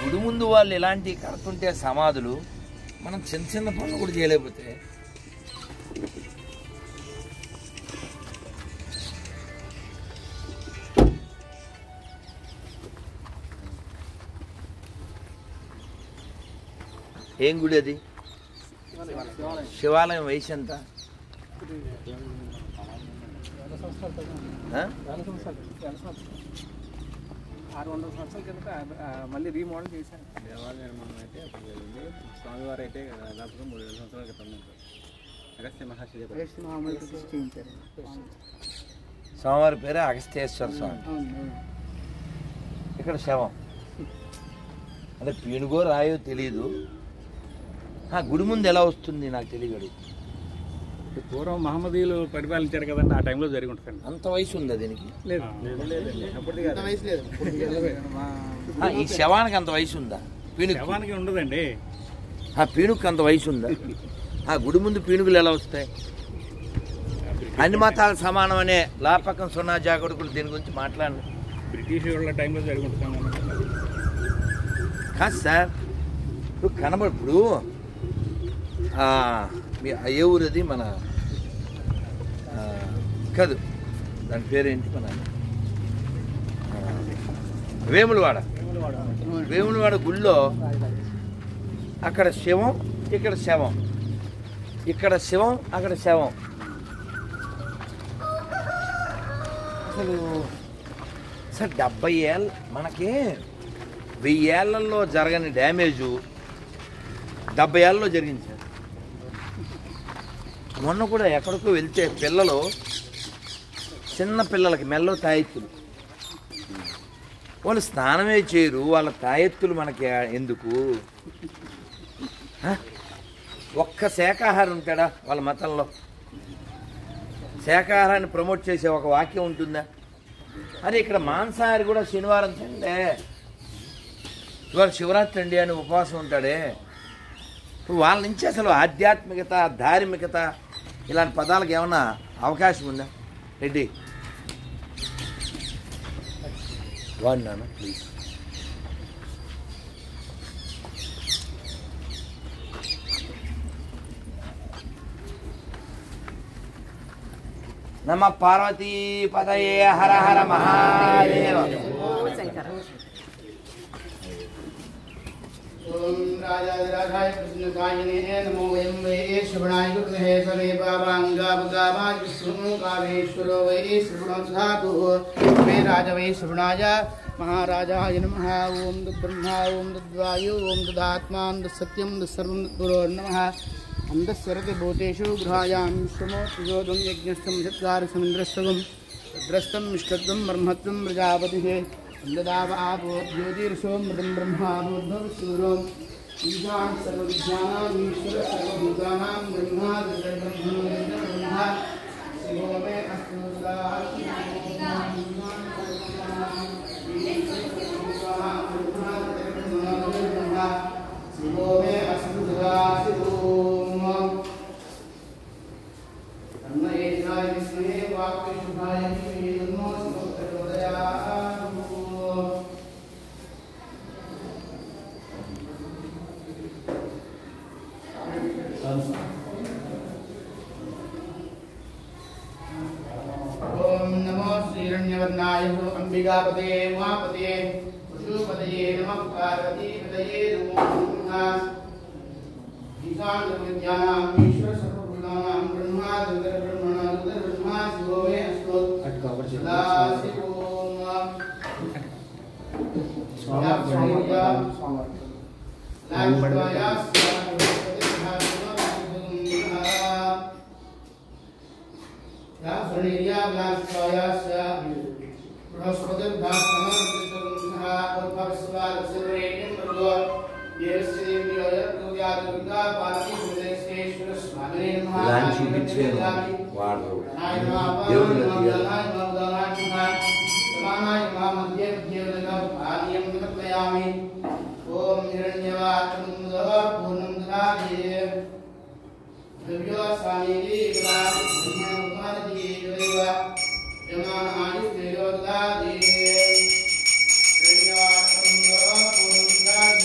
గుడి ముందు వాళ్ళు ఇలాంటివి కడుతుంటే సమాధులు, మనం చిన్న చిన్న పనులు కూడా చేయలేకపోతే ఏం గుడి అది? శివాలయం వయసు ఎంత? మళ్ళీ రీమోడల్ చేశారు. దేవాలయ నిర్మాణం అయితే స్వామివారు అయితే దాదాపుగా 3,000 సంవత్సరాల క్రితం అగస్త్య మహర్షి స్వామివారి పేరు అగస్త్యేశ్వర స్వామి. ఇక్కడ శవం అంటే పీనుగో రాయో తెలీదు. గుడి ముందు ఎలా వస్తుంది నాకు తెలియదు. పూర్వం మహమ్మదీయులు పరిపాలించారు కదండి, ఆ టైంలో జరిగి ఉంటుంది. అంత వయసు ఉందా దీనికి? లేదు, ఈ శవానికి అంత వయసు ఉందా? శవానికి ఉండదండి. పీనుగుకి అంత వయసు ఉందా? గుడి ముందు పీనుగులు ఎలా వస్తాయి? అన్ని మతాలు సమానం అనే లాపకం సున్నా జాగడుకులు దీని గురించి మాట్లాడండి. బ్రిటిష్ వాళ్ళ టైంలో జరిగి ఉంటుంది కాదు సార్. ఇప్పుడు కనబడు మీ ఏ ఊరు అది? మన కాదు, దాని పేరేంటి? మన వేములవాడ. వేములవాడ గుళ్ళో అక్కడ శవం, ఇక్కడ శవం, ఇక్కడ శవం, అక్కడ శవం. అసలు సార్ 70 ఏళ్ళ మనకి 1000 ఏళ్లలో జరగని డ్యామేజు 70 ఏళ్ళలో జరిగింది సార్. మొన్న కూడా ఎక్కడికో వెళ్తే పిల్లలు, చిన్న పిల్లలకి మెల్లో తాయెత్తులు, వాళ్ళు స్నానమే చేయరు, వాళ్ళ తాయెత్తులు మనకి ఎందుకు? ఒక్క శాకాహారం ఉంటాడా వాళ్ళ మతంలో? శాకాహారాన్ని ప్రమోట్ చేసే ఒక వాక్యం ఉంటుందా? అరే ఇక్కడ మాంసాహారి కూడా శనివారం తింటే ఇవాళ శివరాత్రి అండి అని ఉపవాసం ఉంటాడే. ఇప్పుడు వాళ్ళ నుంచి అసలు ఆధ్యాత్మికత, ధార్మికత ఇలాంటి పదాలకు ఏమన్నా అవకాశం ఉందా? రెడ్డి వాడినాను ప్లీజ్. నమ పార్వతీ పదయే హర హర మహాదేవ. ओम राजाधिराजाय कृष्णकायिने नमो वयं वै श्रवणाय गुरुहे सवे बाबांगावगावाय विष्णु कामेश्वरो वै श्रवणोधातु मे राजा वै श्रवणाय महाराजाय नमः। ओम ब्रह्मा ओम वायु ओम तदात्मा सत्यं सर्वं गुरो नमः। अंधस्वरते भूतेषु गृहायां विश्वमो प्रचोदं यज्ञस्थं सत्कार समुद्रस्थं रुद्रस्थं विष्णुत्वं ब्रह्मत्वं प्रजापतिः ददावापो ज्योतिर्षों मृदं ब्रह्मा भूर्भुवस्सुरों ईशान सर्वविद्यानां ईश्वर सर्वभूतानां ब्रह्मा ब्रह्मा शिवो मे अस्तु सदा शिवो मे अस्तु सदा तन्मयेशाय विष्णुवे वाक्यशुभाय नमो ओम नमो श्रीरण्यवर्णाय अंबिकापते उमापते पशुपतये नमः। पार्वतीपतये नमो नमः। ईशान विद्यानां ईश्वर सर्वभूतानां ब्रह्मा ब्रह्मणा ब्रह्मा शिवो मे अस्तु सदा शिवोम చూపించాను వాడు దేవుడు ओम हिरण्यवाचमुदः पूर्णं ददाति द्रव्योसानीति ग्लासमुद्धाति देव यमानादि तेजो ददाति हिरण्यवाचमुदः पूर्णं ददाति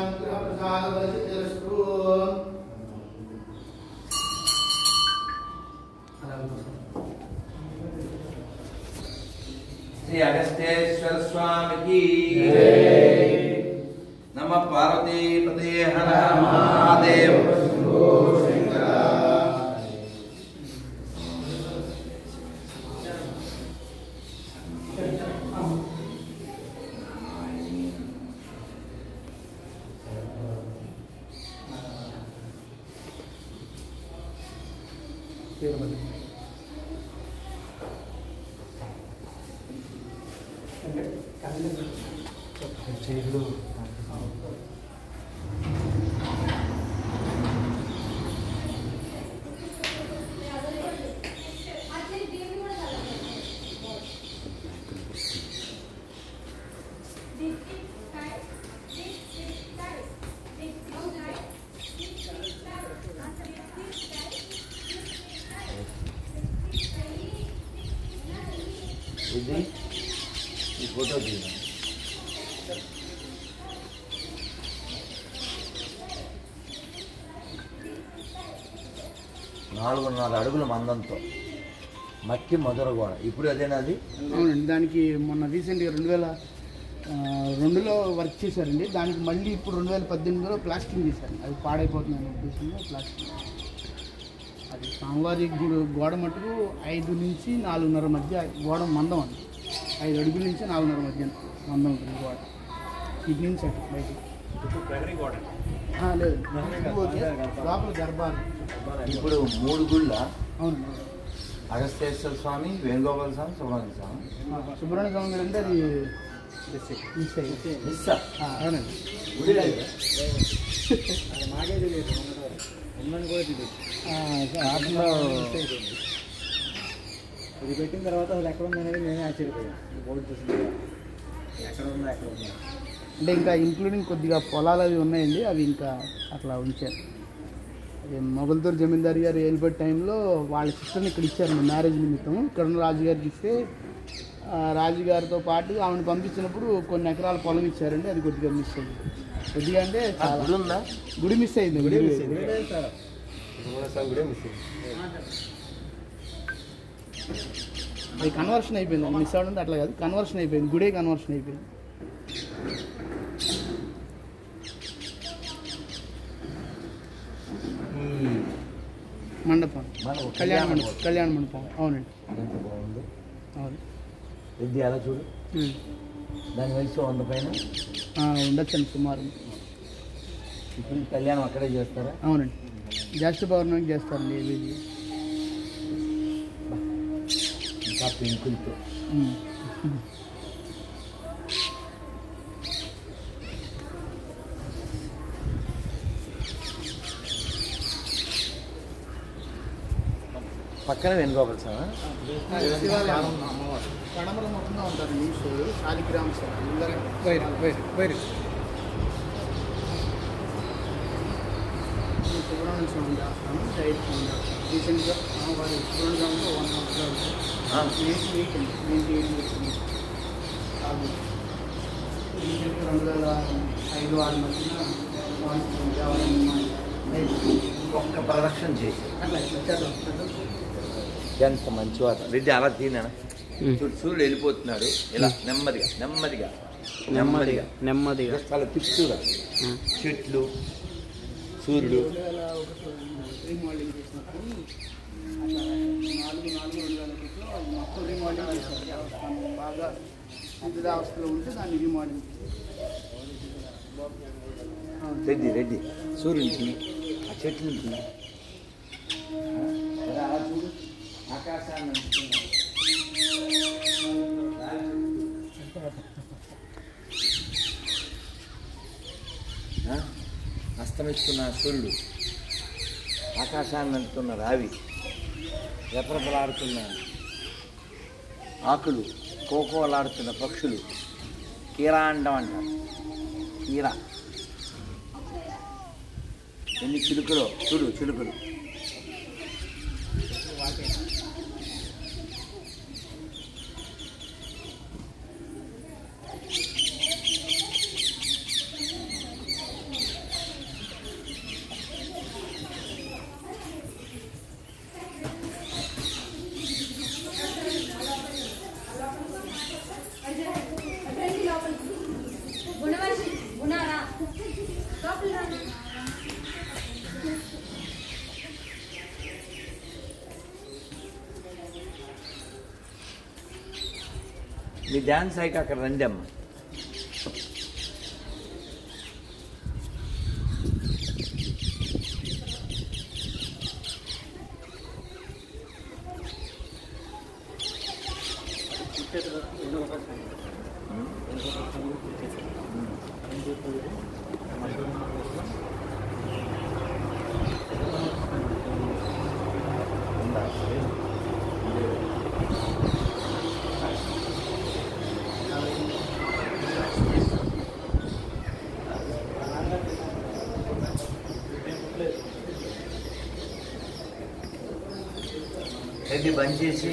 అనుగ్రహప్రసాదవసిద్ధిరస్తు. శ్రీ అగస్త్యేశ్వర స్వామికి నమ. పార్వతీపతే హర మహాదేవ. ఇది ఈ ఫోటో తీయండి. 4.5 అడుగుల మందంతో మట్టి మధుర గోడ. ఇప్పుడు అదేనాది? అవునండి, దానికి మొన్న రీసెంట్గా 2002లో వర్క్ చేశారండి. దానికి మళ్ళీ ఇప్పుడు 2018లో ప్లాస్టింగ్ చేశారు. అది పాడైపోతుందనే ఉద్దేశంలో ప్లాస్టింగ్. అది స్వామివారి గోడ మటుకు 5 నుంచి 4.5 మధ్య గోడ మందం అండి. 5 అడుగుల నుంచి 4.5 మధ్య మందం ఉంటుంది గోడ. ఇటు నుంచి అటు బయట లేదు, లోపల గర్భాలు. ఇప్పుడు 3 గుళ్ళ. అవునండి. అగస్త్యేశ్వర స్వామి, వేణుగోపాల స్వామి, సుబ్రహ్మణ్య స్వామి. సుబ్రహ్మణ్య స్వామి గారు అంటే అది అవునండి. మాకే తెలియదు, ఉందని కూడా తెలియదు. ఇది పెట్టిన తర్వాత అసలు ఎక్కడ ఉంది అనేది నేనే ఆశ్చర్యపోయాను. బోర్డు చూసింది ఎక్కడ ఉందా ఎక్కడ ఉందా అంటే ఇంకా ఇంక్లూడింగ్ కొద్దిగా పొలాలు అవి ఉన్నాయండి, అవి ఇంకా అట్లా ఉంచారు. అదే మొగల్తూరు జమీందారు గారు వెళ్ళిపోయే టైంలో వాళ్ళ సిస్టర్ని ఇక్కడ ఇచ్చారండి మ్యారేజ్ నిమిత్తం. ఇక్కడ ఉన్న రాజుగారికి ఇస్తే రాజుగారితో పాటు ఆమెను పంపించినప్పుడు కొన్ని ఎకరాల పొలం ఇచ్చారండి. అది కొద్దిగా మిస్ అయింది. కొద్దిగా అంటే గుడి మిస్ అయింది. గుడి మిస్ అయింది. అది కన్వర్షన్ అయిపోయింది. మిస్ అవ్వడం అట్లా కాదు, కన్వర్షన్ అయిపోయింది. గుడే కన్వర్షన్ అయిపోయింది. మండపం, కళ్యాణ మండపం. అవునండి. బాగుంది. అవును. ఇది అలా చూడు, దాని వయసు 100 పైన ఉండొచ్చండి సుమారు. ఇప్పుడు కళ్యాణం అక్కడే చేస్తారా? అవునండి, జ్యేష్ఠ పౌర్ణమికి చేస్తారండి. ఇది ఇంకా పెంకులతో. పక్కన వేణుగోపాల స్వామి. కడమర మొత్తంగా ఉంటారు. శాలిగ్రామ. 100 అక్కడ సేవలు చేస్తాను, డైట్ సేవలు చేస్తాను. రీసెంట్గా వారి 2 గ్రాములు 1 మంత్ రీసెంట్గా 2005-6 మధ్యన ఒక్క ప్రదక్షిణ చేసి అట్లా చేద్దాం. ఎంత మంచివాడు రెడ్డి అలా తినా చూడు సూర్యుడు వెళ్ళిపోతున్నాడు ఇలా నెమ్మదిగా నెమ్మదిగా నెమ్మదిగా నెమ్మదిగా చాలా తిప్పుగా చెట్లు సూర్యుడు 2001 రీమోడలింగ్ చేసినప్పుడు అట్లా 4/4/2001 మొత్తం రీమోడలింగ్ చేశారు. దేవస్థానం బాగా శిథిలావస్థలో ఉంటే దాన్ని రీమోడలింగ్ రెడ్డి రెడ్డి సూర్యునికి ఆ చెట్లకి అలా చూడు ఆకాశాన్ని అంటున్నాడు. అస్తమిస్తున్న సూర్యుడు ఆకాశాన్ని అంటున్న రావి రెపరెపలాడుతున్న ఆకులు కోకోలాడుతున్న పక్షులు కీరాండం అంటారు. కీరా ఎన్ని చిలుకలో చూడు చిలుకలు మీ డ్యాన్స్ అయ్యాక అక్కడ రండి అమ్మ. రెడ్డి బంద్ చేసి